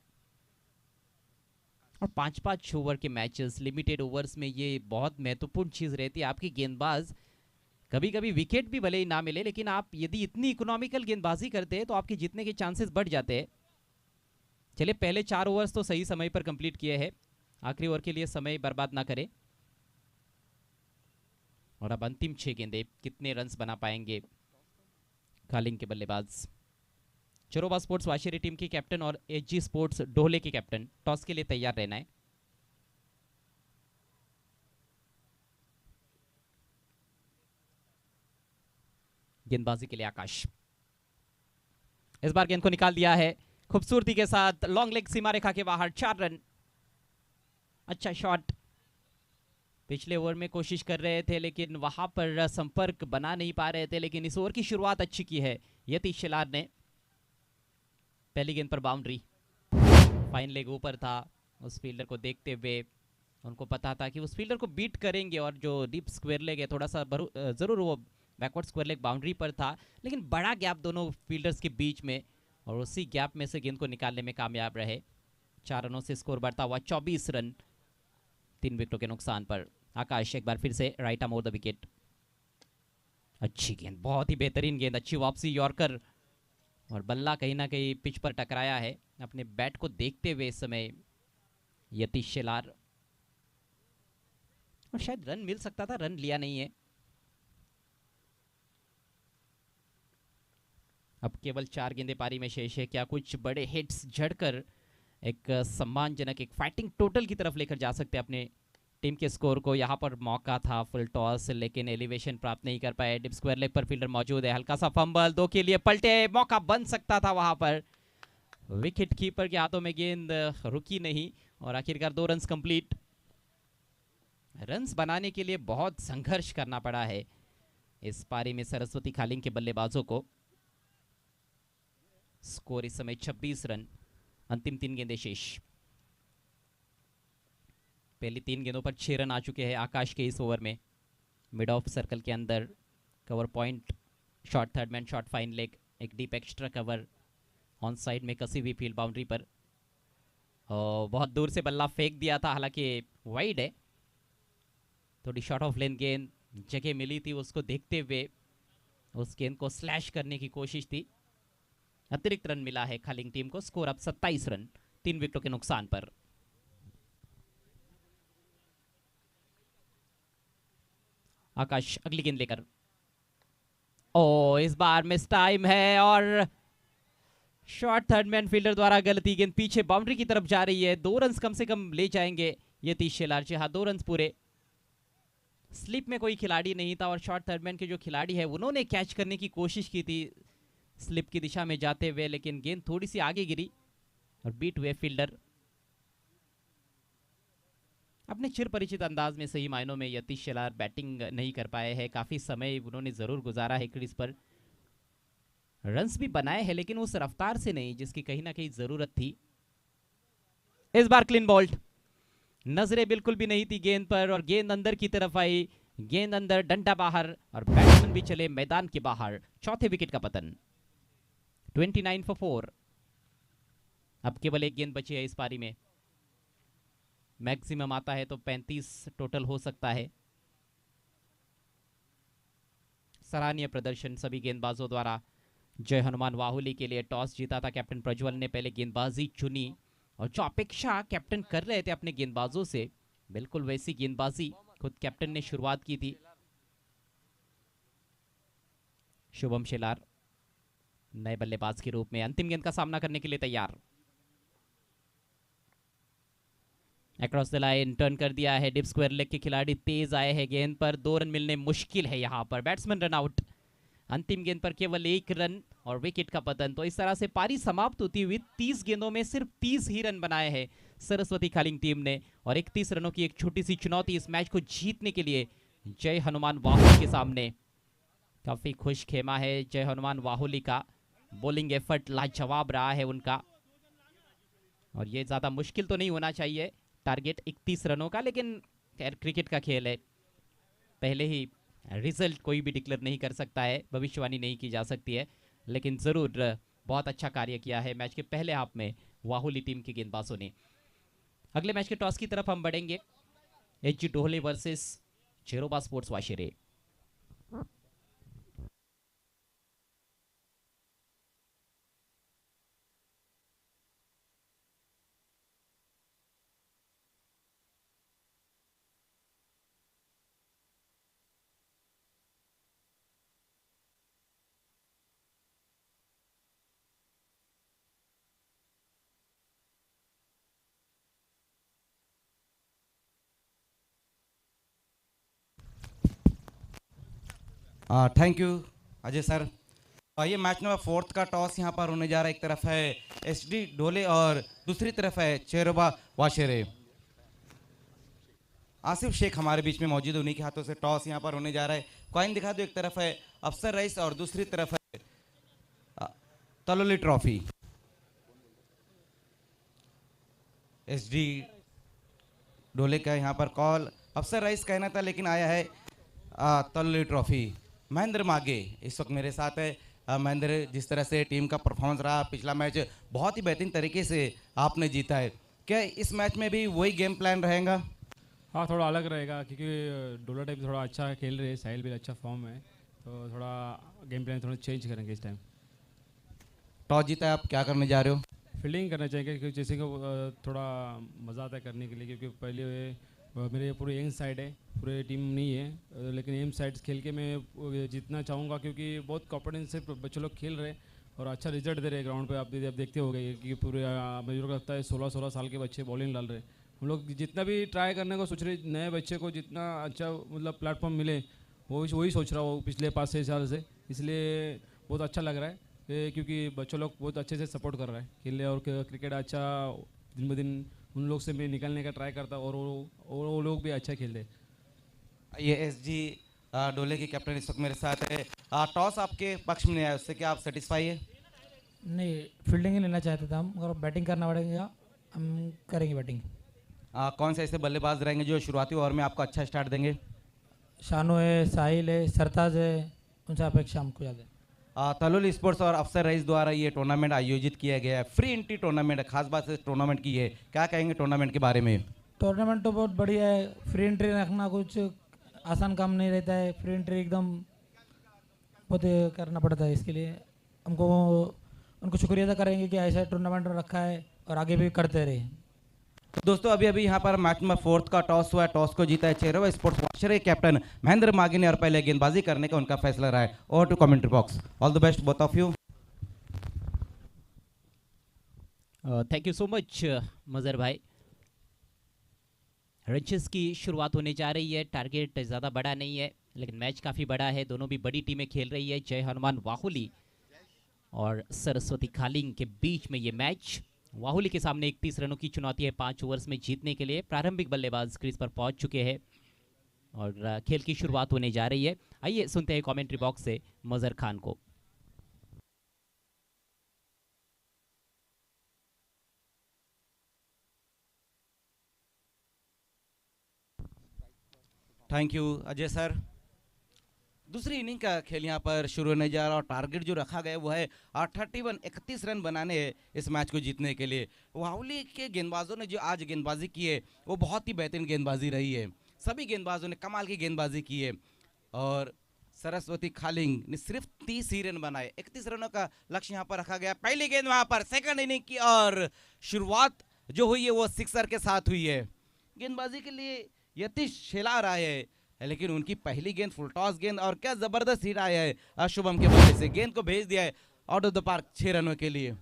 और 5-5 ओवर के मैचेस, लिमिटेड ओवर्स में ये बहुत महत्वपूर्ण चीज रहती है। आपकी गेंदबाज कभी कभी विकेट भी भले ही ना मिले, लेकिन आप यदि इतनी इकोनॉमिकल गेंदबाजी करते हैं तो आपके जीतने के चांसेस बढ़ जाते हैं। चलिए पहले 4 ओवर्स तो सही समय पर कंप्लीट किए हैं, आखिरी ओवर के लिए समय बर्बाद ना करें। और अब अंतिम 6 गेंदें, कितने रन्स बना पाएंगे खालिंग के बल्लेबाज। चरोबा स्पोर्ट्स वाशेरी टीम के कैप्टन और एजी स्पोर्ट्स डोले के कैप्टन, टॉस के लिए तैयार रहना है। गेंदबाजी के लिए आकाश। इस बार गेंद को निकाल दिया है खूबसूरती के साथ, लॉन्ग लेग सीमा रेखा के बाहर, 4 रन। अच्छा शॉट, पिछले ओवर में कोशिश कर रहे थे लेकिन वहां पर संपर्क बना नहीं पा रहे थे, लेकिन इस ओवर की शुरुआत अच्छी की है यतीश शेलार ने। पहली गेंद पर बाउंड्री, फाइन लेग ऊपर था, उस फील्डर को देखते हुए उनको पता था कि उस फील्डर को बीट करेंगे, और जो डीप स्क्वायर लेग है थोड़ा सा जरूर वो बैकवर्ड स्क्वायर लेग बाउंड्री पर था, लेकिन बड़ा गैप दोनों फील्डर्स के बीच में, और उसी गैप में से गेंद को निकालने में कामयाब रहे। 4 रनों से स्कोर बढ़ता हुआ 24 रन, 3 विकेटों के नुकसान पर। आकाश एक बार फिर से right arm over the wicket. अच्छी गेंद, बहुत ही बेहतरीन गेंद, अच्छी वापसी, यॉर्कर, और बल्ला कहीं ना कहीं पिच पर टकराया है। अपने बैट को देखते हुए इस समय यतीश शेलार, और शायद रन मिल सकता था, रन लिया नहीं है। अब केवल 4 गेंदें पारी में शेष है, क्या कुछ बड़े हिट्स झड़कर एक सम्मानजनक एक फाइटिंग टोटल की तरफ लेकर जा सकते हैं अपने टीम के स्कोर को। यहाँ पर मौका था फुल टॉस, लेकिन एलिवेशन प्राप्त नहीं कर पाए। डिप स्क्वायर लेग पर फील्डर मौजूद है, हल्का सा फंबल, 2 के लिए पलटे, मौका बन सकता था वहां पर। विकेट कीपर के हाथों में गेंद रुकी नहीं, और आखिरकार 2 रन कंप्लीट। रन्स बनाने के लिए बहुत संघर्ष करना पड़ा है इस पारी में सरस्वती खालिंग के बल्लेबाजों को। स्कोर इस समय 26 रन, अंतिम 3 गेंदें शेष। पहली 3 गेंदों पर 6 रन आ चुके हैं आकाश के इस ओवर में। मिड ऑफ सर्कल के अंदर cover point, short third man, short fine leg, एक deep extra cover, on side में कसी हुई फील्ड बाउंड्री पर, बहुत दूर से बल्ला फेंक दिया था, हालांकि वाइड है। थोड़ी शॉर्ट ऑफ लेन गेंद, जगह मिली थी, उसको देखते हुए उस गेंद को स्लैश करने की कोशिश थी। अतिरिक्त रन मिला है खालिंग टीम को, स्कोर अब 27 रन, 3 विकेटों के नुकसान पर। आकाश अगली गेंद लेकर, इस बार मिस टाइम है, और शॉर्ट थर्ड मैन फील्डर द्वारा गलती, गेंद पीछे बाउंड्री की तरफ जा रही है। 2 रन कम से कम ले जाएंगे यतीश शेलार जी। हाँ, 2 रन पूरे। स्लिप में कोई खिलाड़ी नहीं था, और शॉर्ट थर्ड मैन के जो खिलाड़ी है उन्होंने कैच करने की कोशिश की थी स्लिप की दिशा में जाते हुए, लेकिन गेंद थोड़ी सी आगे गिरी और बीट हुए फील्डर। अपने चिर परिचित अंदाज में सही मायनों में यतीश शेलार बैटिंग नहीं कर पाए हैं। काफी समय उन्होंने जरूर गुजारा है क्रीज पर, रन्स भी बनाए हैं, लेकिन उस रफ्तार से नहीं जिसकी कहीं ना कहीं जरूरत थी। इस बार क्लीन बॉल्ड, नजरें बिल्कुल भी नहीं थी गेंद पर, और गेंद अंदर की तरफ आई, गेंद अंदर, डंडा बाहर, और बैट्समैन भी चले मैदान के बाहर। चौथे विकेट का पतन, 29 for 4। अब केवल एक गेंद बची है इस पारी में, मैक्सिमम आता है तो 35 टोटल हो सकता है। सराहनीय प्रदर्शन सभी गेंदबाजों द्वारा। जय हनुमान वाहुली के लिए टॉस जीता था कैप्टन प्रज्वल ने, पहले गेंदबाजी चुनी, और जो अपेक्षा कैप्टन कर रहे थे अपने गेंदबाजों से, बिल्कुल वैसी गेंदबाजी खुद कैप्टन ने शुरुआत की थी। शुभम शेलार नए बल्लेबाज के रूप में अंतिम गेंद का सामना करने के लिए तैयार। अक्रॉस द लाइन टर्न कर दिया है, डिप स्क्वायर लेग के खिलाड़ी तेज आए हैं गेंद पर, 2 रन मिलने मुश्किल है यहां पर। बैट्समैन रन आउट, अंतिम गेंद पर केवल 1 रन और विकेट का पतन। तो इस तरह से पारी समाप्त होती हुई 30 गेंदों में सिर्फ 30 ही रन बनाए हैं सरस्वती खालिंग टीम ने, और 31 रनों की एक छोटी सी चुनौती इस मैच को जीतने के लिए जय हनुमान वाहुली के सामने। काफी खुश खेमा है जय हनुमान वाहुली का, बॉलिंग एफर्ट लाजवाब रहा है उनका, और ये ज्यादा मुश्किल तो नहीं होना चाहिए टारगेट 31 रनों का, लेकिन खैर क्रिकेट का खेल है, पहले ही रिजल्ट कोई भी डिक्लेयर नहीं कर सकता है, भविष्यवाणी नहीं की जा सकती है, लेकिन जरूर बहुत अच्छा कार्य किया है मैच के पहले हाफ में वाहुली टीम के गेंदबाजों ने। अगले मैच के टॉस की तरफ हम बढ़ेंगे, एच जी डोहले वर्सेस जेरोबा स्पोर्ट्स वाशिरे। थैंक यू अजय सर, ये मैच नंबर 4 का टॉस यहाँ पर होने जा रहा है। एक तरफ है एसडी ढोले और दूसरी तरफ है चेरोबा वाशेरे। आसिफ शेख हमारे बीच में मौजूद, उन्हीं के हाथों से टॉस यहाँ पर होने जा रहा है। कॉइन दिखा दो, एक तरफ है अफसर रईस और दूसरी तरफ है तलोली ट्रॉफी। एसडी ढोले का यहाँ पर कॉल, अफसर रईस कहना था लेकिन आया है तलोली ट्रॉफी। महेंद्र मागे इस वक्त मेरे साथ है। महेंद्र, जिस तरह से टीम का परफॉर्मेंस रहा पिछला मैच, बहुत ही बेहतरीन तरीके से आपने जीता है, क्या इस मैच में भी वही गेम प्लान रहेगा? हाँ, थोड़ा अलग रहेगा क्योंकि डोला टाइप थोड़ा अच्छा खेल रहे हैं, साहिल भी अच्छा फॉर्म है, तो थोड़ा गेम प्लान थोड़ा चेंज करेंगे इस टाइम। टॉस जीता है, आप क्या करने जा रहे हो? फील्डिंग करना चाहिए क्योंकि जैसे कि थोड़ा मज़ा आता है करने के लिए, क्योंकि पहले मेरे पूरे एम साइड है, पूरे टीम नहीं है, लेकिन एम साइड खेल के मैं जीतना चाहूँगा क्योंकि बहुत कॉन्फिडेंस से बच्चे लोग खेल रहे और अच्छा रिजल्ट दे रहे ग्राउंड पे। आप देखते हो गए कि पूरे मुझे लगता है 16-16 साल के बच्चे बॉलिंग डाल रहे। हम लोग जितना भी ट्राई करने को सोच रहे, नए बच्चे को जितना अच्छा मतलब प्लेटफॉर्म मिले वही सोच रहा हूँ पिछले 5-6 साल से, इसलिए बहुत अच्छा लग रहा है क्योंकि बच्चों लोग बहुत अच्छे से सपोर्ट कर रहा है खेलने और क्रिकेट अच्छा दिन ब दिन उन लोग से मैं निकलने का ट्राई करता और वो लोग भी अच्छा खेलते। ये एसजी डोले की कैप्टन इस वक्त मेरे साथ है। टॉस आपके पक्ष में नहीं आया, उससे क्या आप सेटिस्फाई है? नहीं, फील्डिंग ही लेना चाहते थे हम, अगर बैटिंग करना पड़ेगा हम करेंगे बैटिंग। कौन से ऐसे बल्लेबाज रहेंगे जो शुरुआती ओवर में आपको अच्छा स्टार्ट देंगे? शानू है, साहिल है, सरताज है, उनसे अपेक्षा हमको ज़्यादा है। तलोली स्पोर्ट्स और अफसर रईस द्वारा ये टूर्नामेंट आयोजित किया गया है, फ्री एंट्री टूर्नामेंट है, खास बात इस टूर्नामेंट की है, क्या कहेंगे टूर्नामेंट के बारे में? टूर्नामेंट तो बहुत बढ़िया है, फ्री एंट्री रखना कुछ आसान काम नहीं रहता है, फ्री एंट्री एकदम बहुत करना पड़ता है, इसके लिए हमको उनको शुक्रिया अदा करेंगे कि ऐसा टूर्नामेंट रखा है और आगे भी करते रहे। तो दोस्तों अभी अभी यहाँ पर मैच नंबर 4 का टॉस हुआ है, टॉस को जीता है चेरोवा स्पोर्ट्स वाशर कैप्टन महेंद्र मागी ने और पहले गेंदबाजी करने का उनका फैसला रहा है। Over to commentary box, all the best both of you. Thank you so much Mazhar भाई। रंचेस की शुरुआत होने जा रही है, टारगेट ज़्यादा बड़ा नहीं है लेकिन मैच काफ़ी बड़ा है, दोनों भी बड़ी टीमें खेल रही है। जय हनुमान वाहुली और सरस्वती खालिंग के बीच में ये मैच। वाहुली के सामने 31 रनों की चुनौती है 5 ओवर्स में जीतने के लिए। प्रारंभिक बल्लेबाज क्रीज पर पहुंच चुके हैं और खेल की शुरुआत होने जा रही है। आइए सुनते हैं कमेंट्री बॉक्स से मजर खान को। Thank you Ajay sir. दूसरी इनिंग का खेल यहाँ पर शुरू होने जा रहा और टारगेट जो रखा गया वो है 31 रन बनाने हैं इस मैच को जीतने के लिए। वाहुली के गेंदबाजों ने जो आज गेंदबाजी की है वो बहुत ही बेहतरीन गेंदबाजी रही है, सभी गेंदबाजों ने कमाल की गेंदबाजी की है और सरस्वती खालिंग ने सिर्फ 30 ही रन बनाए। 31 रनों का लक्ष्य यहाँ पर रखा गया। पहली गेंद वहाँ पर सेकंड इनिंग की और शुरुआत जो हुई है वो सिक्सर के साथ हुई है। गेंदबाजी के लिए यतीश शेला रहा है लेकिन उनकी पहली गेंद फुल टॉस गेंद और क्या जबरदस्त हिट आया है शुभम के बल्ले से, गेंद को भेज दिया है आउट ऑफ द पार्क 6 रनों के लिए।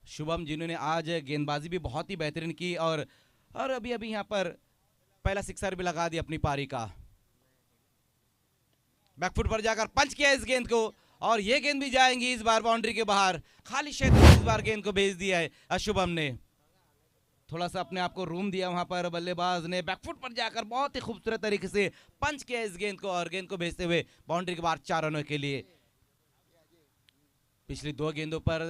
शुभम जिन्होंने आज गेंदबाजी भी बहुत ही बेहतरीन की और अभी अभी यहाँ पर पहला सिक्सर भी लगा दिया अपनी पारी का। बैकफुट पर जाकर पंच किया इस गेंद को और ये गेंद भी जाएंगी इस बार बाउंड्री के बाहर, खाली क्षेत्र में इस बार गेंद को भेज दिया है शुभम ने। थोड़ा सा अपने आप को रूम दिया वहां पर बल्लेबाज ने, बैकफुट पर जाकर बहुत ही खूबसूरत तरीके से पंच किया इस गेंद को और गेंद को भेजते हुए बाउंड्री के बाहर 4 रनों के लिए। पिछली 2 गेंदों पर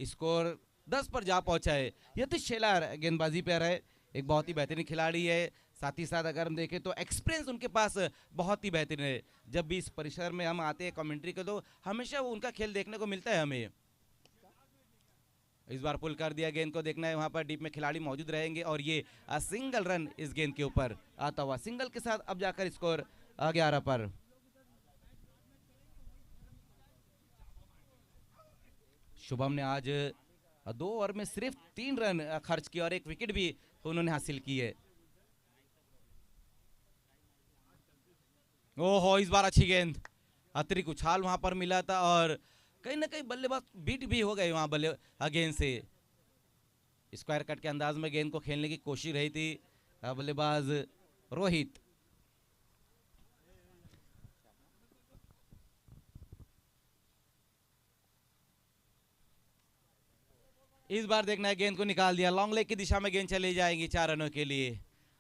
स्कोर 10 पर जा पहुंचा है। यतीश शेलार गेंदबाजी पर है, एक बहुत ही बेहतरीन खिलाड़ी है, साथ ही साथ अगर हम देखें तो एक्सपीरियंस उनके पास बहुत ही बेहतरीन है। जब भी इस परिसर में हम आते हैं कमेंट्री के तो हमेशा उनका खेल देखने को मिलता है हमें। इस बार पुल कर दिया, गेंद को देखना है वहां पर डीप में खिलाड़ी मौजूद रहेंगे और ये सिंगल रन इस गेंद के ऊपर आता हुआ, सिंगल के साथ अब जाकर स्कोर 11 पर। शुभम ने आज 2 ओवर में सिर्फ 3 रन खर्च किए और 1 विकेट भी उन्होंने हासिल की है। ओहो, इस बार अच्छी गेंद, अतिरिक्त उछाल वहां पर मिला था और कहीं ना कहीं बल्लेबाज बीट भी हो गए वहां बल्ले गेंद से। स्क्वायर कट के अंदाज में गेंद को खेलने की कोशिश रही थी बल्लेबाज रोहित। इस बार देखना है, गेंद को निकाल दिया, लॉन्ग लेग की दिशा में गेंद चली जाएगी 4 रनों के लिए।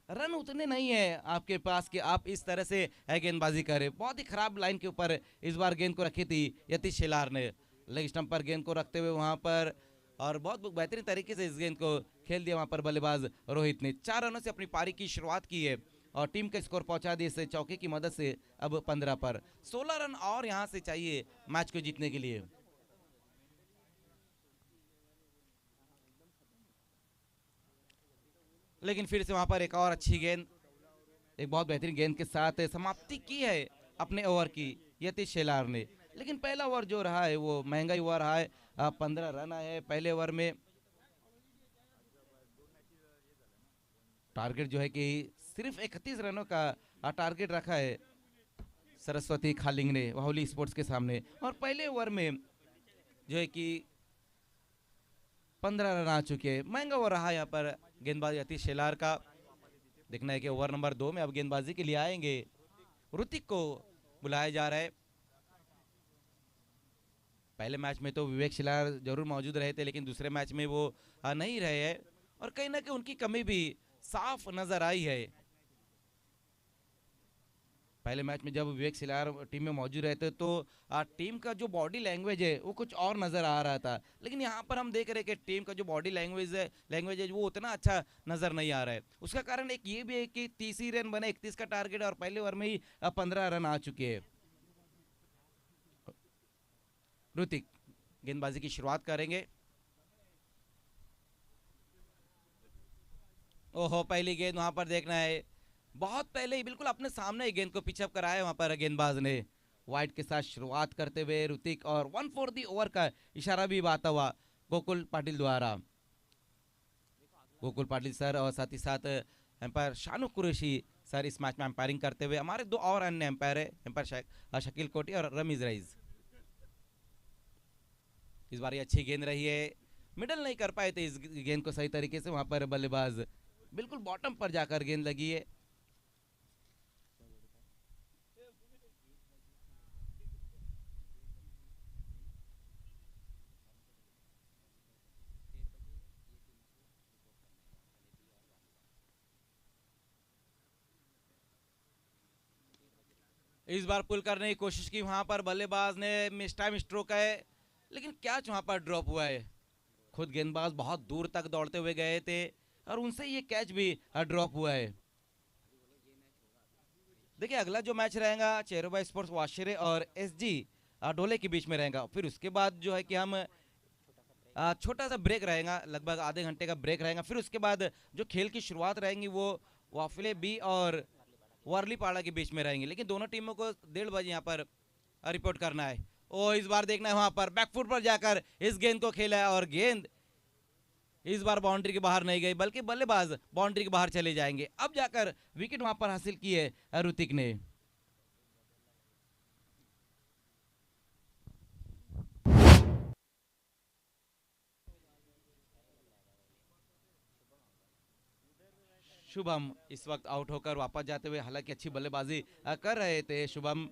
रन उतने नहीं है आपके पास कि आप इस तरह से गेंदबाजी करें। बहुत ही खराब लाइन के ऊपर इस बार गेंद को रखी थी यतीश शेलार ने। लेग स्टंप पर गेंद को रखते हुए वहां पर और बहुत बेहतरीन तरीके से इस गेंद को खेल दिया वहां पर बल्लेबाज रोहित ने। 4 रनों से अपनी पारी की शुरुआत की है और टीम का स्कोर पहुंचा दिया इस चौके की मदद से अब 15 पर। 16 रन और यहां से चाहिए मैच को जीतने के लिए। लेकिन फिर से वहां पर एक और अच्छी गेंद, एक बहुत बेहतरीन गेंद के साथ समाप्ति की है अपने ओवर की यतीश शेलार ने। लेकिन पहला ओवर जो रहा है वो महंगा ही ओवर रहा है। 15 रन आए हैं पहले ओवर में। टारगेट जो है कि सिर्फ 31 रनों का टारगेट रखा है सरस्वती खालिंग ने वाहुली स्पोर्ट्स के सामने। और पहले ओवर में जो है कि 15 रन आ चुके हैं। महंगा ओवर रहा यहाँ पर गेंदबाज यतीश शेलार का। देखना है कि ओवर नंबर 2 में अब गेंदबाजी के लिए आएंगे। ऋतिक को बुलाया जा रहा है। पहले मैच में तो विवेक शेलार जरूर मौजूद रहे थे, लेकिन दूसरे मैच में वो नहीं रहे हैं और कहीं ना कहीं उनकी कमी भी साफ नजर आई है। पहले मैच में जब विवेक शेलार टीम में मौजूद रहते तो टीम का जो बॉडी लैंग्वेज है वो कुछ और नजर आ रहा था। लेकिन यहाँ पर हम देख रहे हैं कि टीम का जो बॉडी लैंग्वेज है वो उतना अच्छा नजर नहीं आ रहा है। उसका कारण एक ये भी है कि 30 ही रन बने, 31 का टारगेट और पहले ओवर में ही 15 रन आ चुके हैं। ऋतिक गेंदबाजी की शुरुआत करेंगे। ओहो, पहली गेंद वहां पर देखना है, बहुत पहले ही बिल्कुल अपने सामने ही गेंद को पिचअप कराया वहां पर गेंदबाज ने। वाइड के साथ शुरुआत करते हुए ऋतिक और 1 4 ओवर का इशारा भी आता हुआ गोकुल पाटिल द्वारा। गोकुल पाटिल सर और साथ ही साथ एम्पायर शानू कुरैशी सर इस मैच में एम्पायरिंग करते हुए। हमारे 2 और अन्य एम्पायर है, एम्पायर शकील कोटी और रमीज रईस। इस बार ये अच्छी गेंद रही है, मिडल नहीं कर पाए थे इस गेंद को सही तरीके से। वहां पर बल्लेबाज बिल्कुल बॉटम पर जाकर गेंद लगी है। इस बार पुल करने की कोशिश की वहां पर बल्लेबाज ने, मिस टाइम स्ट्रोक है, लेकिन कैच वहां पर ड्रॉप हुआ है। खुद गेंदबाज बहुत दूर तक दौड़ते हुए गए थे और उनसे ये कैच भी ड्रॉप हुआ है। देखिए अगला जो मैच रहेगा चेरोबा स्पोर्ट्स वाशिरे और एसजी डोले के बीच में रहेगा। फिर उसके बाद जो है कि हम छोटा सा ब्रेक रहेगा, लगभग आधे घंटे का ब्रेक रहेगा। फिर उसके बाद जो खेल की शुरुआत रहेंगी वो वाफिले बी और वारलीपाड़ा के बीच में रहेंगे। लेकिन दोनों टीमों को 1:30 बजे यहाँ पर रिपोर्ट करना है। ओ इस बार देखना है वहां पर बैकफुट पर जाकर इस गेंद को खेला है और गेंद इस बार बाउंड्री के बाहर नहीं गई, बल्कि बल्लेबाज बाउंड्री के बाहर चले जाएंगे। अब जाकर विकेट वहां पर हासिल की है ऋतिक ने। शुभम इस वक्त आउट होकर वापस जाते हुए, हालांकि अच्छी बल्लेबाजी कर रहे थे शुभम।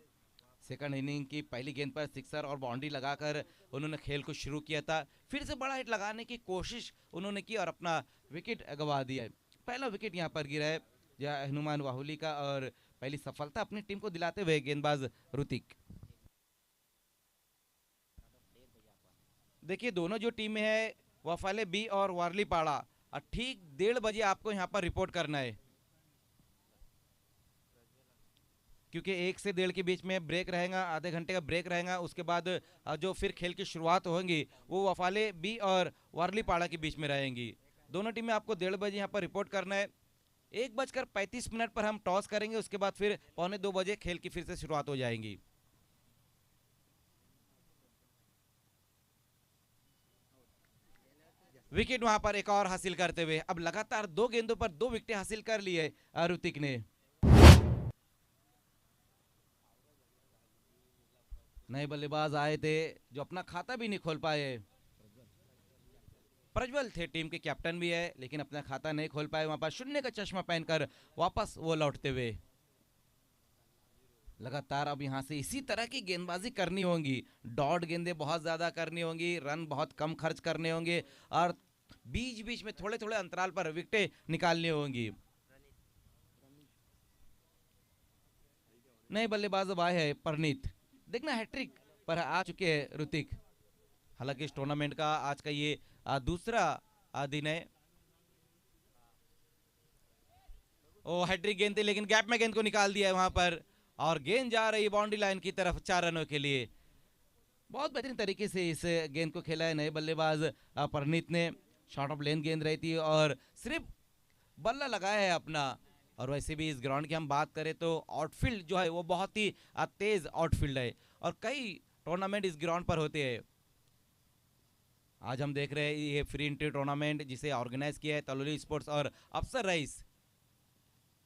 सेकंड इनिंग की पहली गेंद पर सिक्सर और बाउंड्री लगाकर उन्होंने खेल को शुरू किया था। फिर से बड़ा हिट लगाने की कोशिश उन्होंने की और अपना विकेट गंवा दिया है। पहला विकेट यहां पर गिरा है हनुमान वाहुली का और पहली सफलता अपनी टीम को दिलाते हुए गेंदबाज ऋतिक। देखिए दोनों जो टीमें हैं वफाले बी और वारलीपाड़ा, ठीक 1:30 बजे आपको यहाँ पर रिपोर्ट करना है, क्योंकि 1 से 1:30 के बीच में ब्रेक रहेगा, आधे घंटे का ब्रेक रहेगा। उसके बाद जो फिर खेल की शुरुआत होगी वो वफाले बी और वारलीपाड़ा के बीच में रहेंगी। दोनों टीमें आपको 1:30 बजे यहाँ पर रिपोर्ट करना है। 1:35 पर हम टॉस करेंगे, उसके बाद फिर 1:45 बजे खेल की फिर से शुरुआत हो जाएंगी। विकेट वहां पर एक और हासिल करते हुए अब लगातार 2 गेंदों पर 2 विकेट हासिल कर लिए ऋतिक ने। नए बल्लेबाज आए थे जो अपना खाता भी नहीं खोल पाए। प्रज्वल थे टीम के कैप्टन भी है, लेकिन अपना खाता नहीं खोल पाए। वहां पर 0 का चश्मा पहनकर वापस वो लौटते हुए। लगातार अब यहां से इसी तरह की गेंदबाजी करनी होगी, डॉट गेंदें बहुत ज्यादा करनी होंगी, रन बहुत कम खर्च करने होंगे और बीच बीच में थोड़े थोड़े अंतराल पर विकेटें निकालनी होंगी। नए बल्लेबाज अब आए हैं परनीत, देखना हैट्रिक पर आ चुके हैं ऋतिक। हालांकि इस टूर्नामेंट का आज का ये दूसरा दिन है। ओ हैट्रिक गेंद थी, लेकिन गैप में गेंद को निकाल दिया है वहां पर, और गेंद जा रही बाउंड्री लाइन की तरफ 4 रनों के लिए। बहुत बेहतरीन तरीके से इस गेंद को खेला है नए बल्लेबाज परनीत ने। शॉर्ट ऑफ लेन गेंद रही थी और सिर्फ बल्ला लगाया है अपना। और वैसे भी इस ग्राउंड की हम बात करें तो आउटफील्ड जो है वो बहुत ही तेज आउटफील्ड है, और कई टूर्नामेंट इस ग्राउंड पर होते हैं। आज हम देख रहे हैं ये फ्री एंट्री टूर्नामेंट जिसे ऑर्गेनाइज किया है तलोली स्पोर्ट्स और अफसर रईस,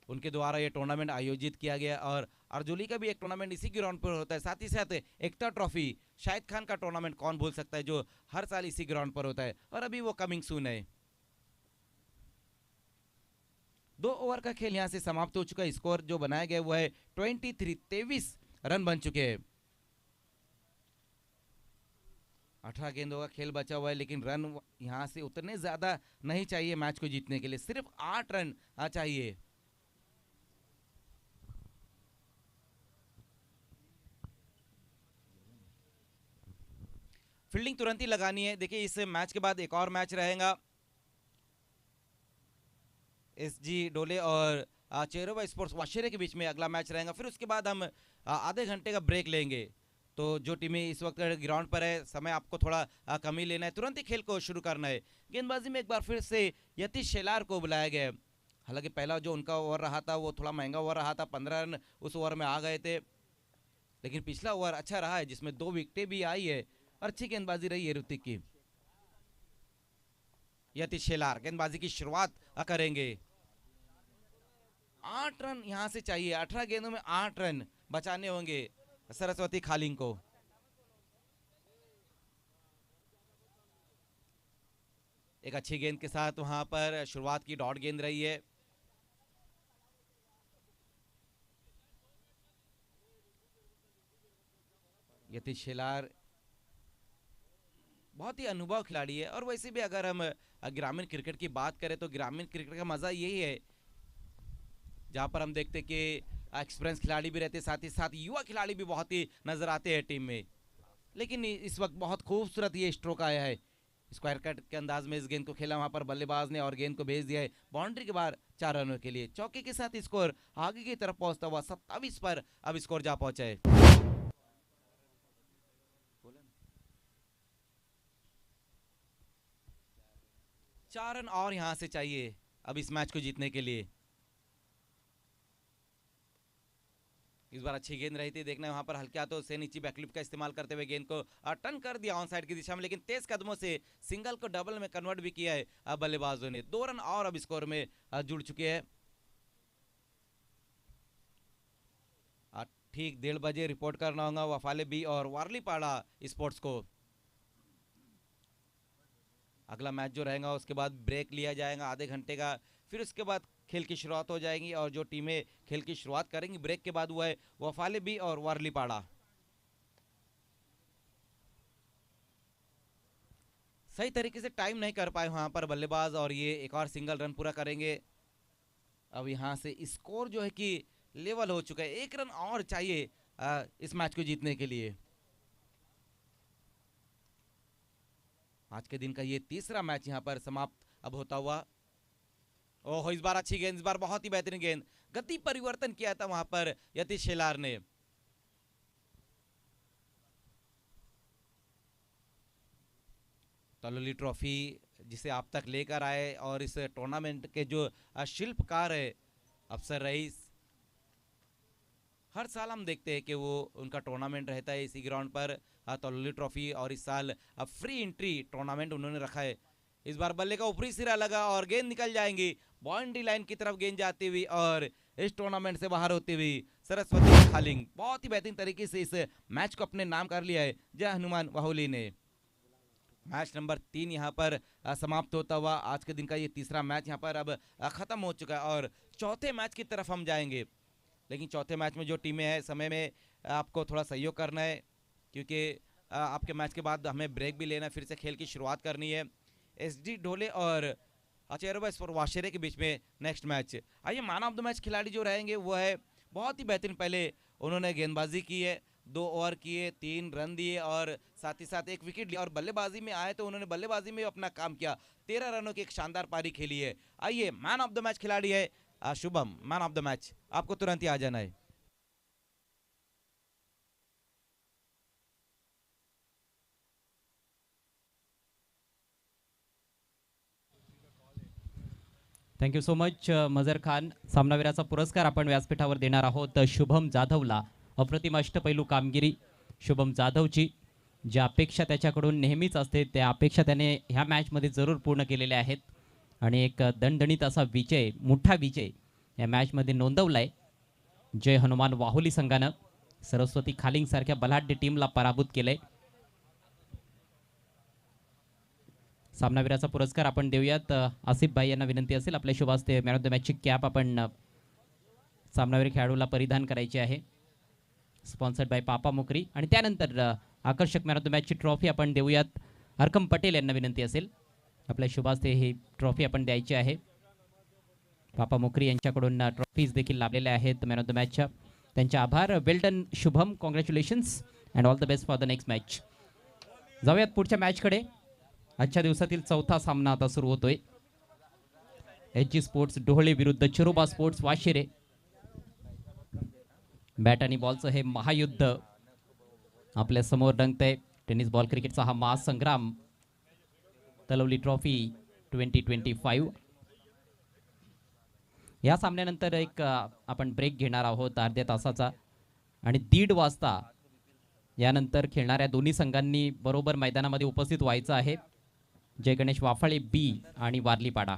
उनके द्वारा ये टूर्नामेंट आयोजित किया गया। और अर्जुली का भी एक टूर्नामेंट इसी ग्राउंड पर होता है। साथ ही साथ एकता ट्रॉफी शाहिद खान का टूर्नामेंट कौन भूल सकता है, जो हर साल इसी ग्राउंड पर होता है, और अभी वो कमिंग सून है। 2 ओवर का खेल यहां से समाप्त हो चुका है। स्कोर जो बनाया गया वो है 23 रन बन चुके हैं। 18 गेंदों का खेल बचा हुआ है, लेकिन रन यहां से उतने ज्यादा नहीं चाहिए मैच को जीतने के लिए, सिर्फ 8 रन चाहिए। फील्डिंग तुरंत ही लगानी है। देखिए इस मैच के बाद एक और मैच रहेगा एसजी डोले और चेरोवा स्पोर्ट्स वाशेरे के बीच में, अगला मैच रहेगा। फिर उसके बाद हम आधे घंटे का ब्रेक लेंगे। तो जो टीमें इस वक्त ग्राउंड पर है, समय आपको थोड़ा कम ही लेना है, तुरंत ही खेल को शुरू करना है। गेंदबाजी में एक बार फिर से यतीश शेलार को बुलाया गया है। हालांकि पहला जो उनका ओवर रहा था वो थोड़ा महंगा ओवर रहा था, 15 रन उस ओवर में आ गए थे, लेकिन पिछला ओवर अच्छा रहा है जिसमें 2 विकेटें भी आई है। अच्छी गेंदबाजी रही है ऋतिक की। यतीश शेलार गेंदबाजी की शुरुआत करेंगे। 8 रन यहां से चाहिए, 18 गेंदों में 8 रन बचाने होंगे सरस्वती खालिंग को। एक अच्छी गेंद के साथ वहां पर शुरुआत की डॉट गेंद रही है। यतीश शेलार बहुत ही अनुभव खिलाड़ी है। और वैसे भी अगर हम ग्रामीण क्रिकेट की बात करें तो ग्रामीण क्रिकेट का मजा यही है जहां पर हम देखते कि एक्सपीरियंस खिलाड़ी भी रहते, साथ ही साथ युवा खिलाड़ी भी बहुत ही नजर आते हैं टीम में। लेकिन इस वक्त बहुत खूबसूरत ये स्ट्रोक आया है, स्क्वायर कट के अंदाज में इस गेंद को खेला वहां पर बल्लेबाज ने, और गेंद को भेज दिया है बाउंड्री के बाहर 4 रनों के लिए। चौके के साथ स्कोर आगे की तरफ पहुंचता हुआ 27 पर अब स्कोर जा पहुंचा है। 4 रन और यहां से चाहिए अब इस मैच को जीतने के लिए। इस बार अच्छी गेंद रही थी, देखना वहां पर हल्के हाथों से नीचे बैकलिप का इस्तेमाल करते हुए गेंद को टर्न कर दिया ऑन साइड की दिशा में, लेकिन तेज कदमों से सिंगल को डबल में कन्वर्ट भी किया है बल्लेबाजों ने। 2 रन और अब स्कोर में जुड़ चुके हैं। ठीक 1:30 बजे रिपोर्ट करना होगा वफाले बी और वारलीपाड़ा स्पोर्ट्स को। अगला मैच जो रहेगा उसके बाद ब्रेक लिया जाएगा आधे घंटे का, फिर उसके बाद खेल की शुरुआत हो जाएगी। और जो टीमें खेल की शुरुआत करेंगी ब्रेक के बाद वो है वफाले बी और वारलीपाड़ा। सही तरीके से टाइम नहीं कर पाए वहां पर बल्लेबाज, और ये एक और सिंगल रन पूरा करेंगे। अब यहां से स्कोर जो है कि लेवल हो चुका है, 1 रन और चाहिए इस मैच को जीतने के लिए। आज के दिन का ये तीसरा मैच यहां पर समाप्त अब होता हुआ। ओह, इस बार अच्छी गेंद, इस बार बहुत ही बेहतरीन गेंद, गति परिवर्तन किया था वहां पर यतीश शेलार ने। तलोली ट्रॉफी जिसे आप तक लेकर आए, और इस टूर्नामेंट के जो शिल्पकार है अफसर रईस, हर साल हम देखते हैं कि वो उनका टूर्नामेंट रहता है इसी ग्राउंड पर तलोली ट्रॉफी, और इस साल फ्री एंट्री टूर्नामेंट उन्होंने रखा है। इस बार बल्ले का ऊपरी सिरा लगा और गेंद निकल जाएंगी बाउंड्री लाइन की तरफ, गेंद जाती हुई और इस टूर्नामेंट से बाहर होती हुई सरस्वती खालिंग। बहुत ही बेहतरीन तरीके से इस मैच को अपने नाम कर लिया है जय हनुमान वाहुली ने। मैच नंबर 3 यहाँ पर समाप्त होता हुआ आज के दिन का ये तीसरा मैच यहाँ पर अब खत्म हो चुका है, और चौथे मैच की तरफ हम जाएंगे। लेकिन चौथे मैच में जो टीमें हैं, समय में आपको थोड़ा सहयोग करना है, क्योंकि आपके मैच के बाद हमें ब्रेक भी लेना है, फिर से खेल की शुरुआत करनी है। SD ढोले और अचेरबा स्पोर्ट वाशेरे के बीच में नेक्स्ट मैच। आइए मैन ऑफ द मैच खिलाड़ी जो रहेंगे वो है बहुत ही बेहतरीन, पहले उन्होंने गेंदबाजी की है, 2 ओवर किए, 3 रन दिए और साथ ही साथ 1 विकेट लिया और बल्लेबाजी में आए तो उन्होंने बल्लेबाजी में अपना काम किया, 13 रनों की एक शानदार पारी खेली है। आइए मैन ऑफ द मैच खिलाड़ी है Shubham, man of the match आपको तुरंत ही आ जाना है। थँक्यू सो मच मजर खान. सामनावीराचा पुरस्कार आपण व्यासपीठावर देणार आहोत शुभम जाधवला. अप्रतिम अष्टपैलू कामगिरी शुभम जाधवची, ज्या अपेक्षा त्याच्याकडून नेहमीच असते त्या अपेक्षा त्याने ह्या मॅचमध्ये जरूर पूर्ण केलेल्या आहेत आणि एक दणदणीत असा विजय, मोठा विजय या मॅचमध्ये नोंदवलाय. जय हनुमान वाहुली संघानं सरस्वती खालिंग सारख्या बलाढ्य टीमला पराभूत केलंय. सामनावीराचा पुरस्कार आपण देऊयात. आसिफ भाई यांना विनंती असेल आपल्या शुभ हस्ते मॅन ऑफ द मॅचची कॅप आपण सामनावीर खेळाडूला परिधान करायची आहे, स्पॉन्सर्ड बाय पापा मुकरी. आणि त्यानंतर आकर्षक मॅन ऑफ द मॅचची ट्रॉफी आपण देऊयात. हरकम पटेल यांना विनंती असेल आपल्या शुभ हस्ते ही ट्रॉफी आपण द्यायची आहे. पापा मुकरी यांच्याकडून ट्रॉफीज देखील लाभलेल्या आहेत मॅन ऑफ द मॅचच्या. त्यांचे आभार. Well done Shubham, congratulations and all the best for the next match. जाऊयात पुढच्या मॅचकडे. आजच्या दिवसातील चौथा सामना आता सुरू होतोय. HG स्पोर्ट्स डोहळे विरुद्ध चिरोबा स्पोर्ट्स वाशिरे. बॅट आणि बॉलचं हे महायुद्ध आपल्या समोर रंगतंय. टेनिस बॉल क्रिकेटचा हा महासंग्राम, तलवली ट्रॉफी 2025. या सामन्यानंतर एक आपण ब्रेक घेणार आहोत अर्ध्या तासाचा आणि 1:30 वाजता यानंतर खेळणाऱ्या दोन्ही संघांनी बरोबर मैदानामध्ये उपस्थित व्हायचं आहे. जय गणेश वाफाळे बी आणि वारलीपाडा.